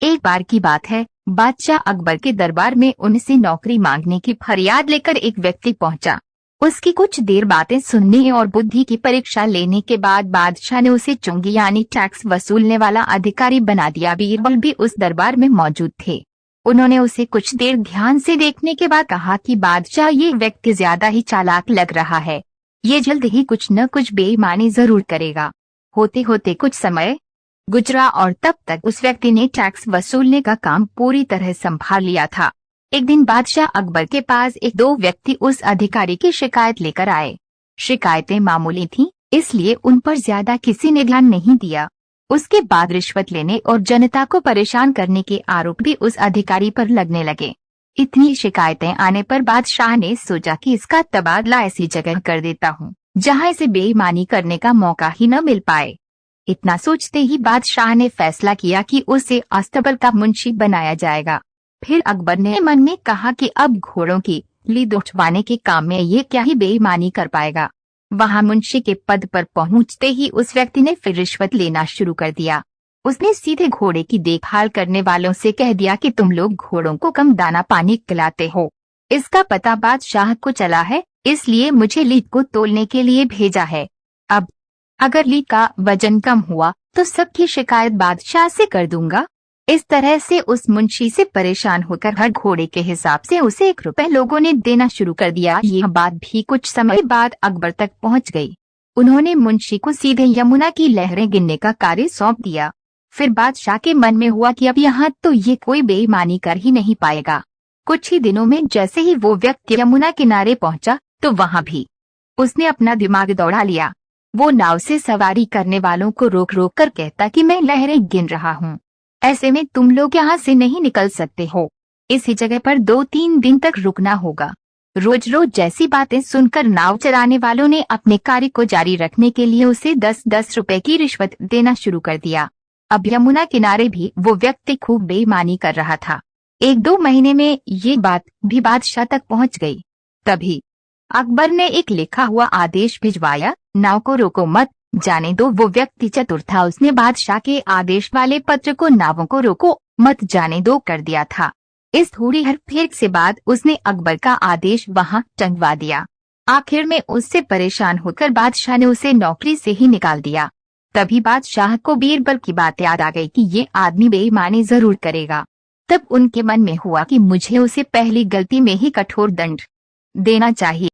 एक बार की बात है, बादशाह अकबर के दरबार में उनसे नौकरी मांगने की फरियाद लेकर एक व्यक्ति पहुंचा। उसकी कुछ देर बातें सुनने और बुद्धि की परीक्षा लेने के बाद बादशाह ने उसे चुंगी यानी टैक्स वसूलने वाला अधिकारी बना दिया। बीरबल भी उस दरबार में मौजूद थे। उन्होंने उसे कुछ देर ध्यान से देखने के बाद कहा कि बादशाह, ये व्यक्ति ज्यादा ही चालाक लग रहा है। ये जल्द ही कुछ न कुछ बेईमानी जरूर करेगा। होते होते कुछ समय गुजरा और तब तक उस व्यक्ति ने टैक्स वसूलने का काम पूरी तरह संभाल लिया था। एक दिन बादशाह अकबर के पास एक दो व्यक्ति उस अधिकारी की शिकायत लेकर आए। शिकायतें मामूली थीं, इसलिए उन पर ज्यादा किसी ने ध्यान नहीं दिया। उसके बाद रिश्वत लेने और जनता को परेशान करने के आरोप भी उस अधिकारी पर लगने लगे। इतनी शिकायतें आने पर बादशाह ने सोचा कि इसका तबादला ऐसी जगह कर देता हूँ जहाँ इसे बेईमानी करने का मौका ही न मिल पाए। इतना सोचते ही बादशाह ने फैसला किया कि उसे अस्तबल का मुंशी बनाया जाएगा। फिर अकबर ने मन में कहा कि अब घोड़ों की लीद उठवाने के काम में ये क्या ही बेईमानी कर पाएगा। वहां मुंशी के पद पर पहुंचते ही उस व्यक्ति ने फिर रिश्वत लेना शुरू कर दिया। उसने सीधे घोड़े की देखभाल करने वालों से कह दिया कि तुम लोग घोड़ों को कम दाना पानी खिलाते हो। इसका पता बादशाह को चला है, इसलिए मुझे लीद को तोलने के लिए भेजा है। अब अगर लीद का वजन कम हुआ तो सबकी शिकायत बादशाह से कर दूंगा। इस तरह से उस मुंशी से परेशान होकर हर घोड़े के हिसाब से उसे 1 रुपए लोगों ने देना शुरू कर दिया। यह बात भी कुछ समय बाद अकबर तक पहुंच गई। उन्होंने मुंशी को सीधे यमुना की लहरें गिनने का कार्य सौंप दिया। फिर बादशाह के मन में हुआ कि अब यहाँ तो ये कोई बेईमानी कर ही नहीं पाएगा। कुछ ही दिनों में जैसे ही वो व्यक्ति यमुना किनारे पहुंचा तो वहां भी उसने अपना दिमाग दौड़ा लिया। वो नाव से सवारी करने वालों को रोक रोक कर कहता कि मैं लहरें गिन रहा हूँ, ऐसे में तुम लोग यहाँ से नहीं निकल सकते हो। इसी जगह पर 2-3 दिन तक रुकना होगा। रोज रोज जैसी बातें सुनकर नाव चलाने वालों ने अपने कार्य को जारी रखने के लिए उसे 10-10 रुपए की रिश्वत देना शुरू कर दिया। अब यमुना किनारे भी वो व्यक्ति खूब बेईमानी कर रहा था। 1-2 महीने में ये बात भी बादशाह तक पहुँच गई। तभी अकबर ने एक लिखा हुआ आदेश भिजवाया, नाव को रोको मत, जाने दो। वो व्यक्ति चतुर था, उसने बादशाह के आदेश वाले पत्र को नावों को रोको मत जाने दो कर दिया था। इस थोड़ी हेरफेर से बाद उसने अकबर का आदेश वहां टंगवा दिया। आखिर में उससे परेशान होकर बादशाह ने उसे नौकरी से ही निकाल दिया। तभी बादशाह को बीरबल की बात याद आ गई कि ये आदमी बेईमानी जरूर करेगा। तब उनके मन में हुआ कि मुझे उसे पहली गलती में ही कठोर दंड देना चाहिए।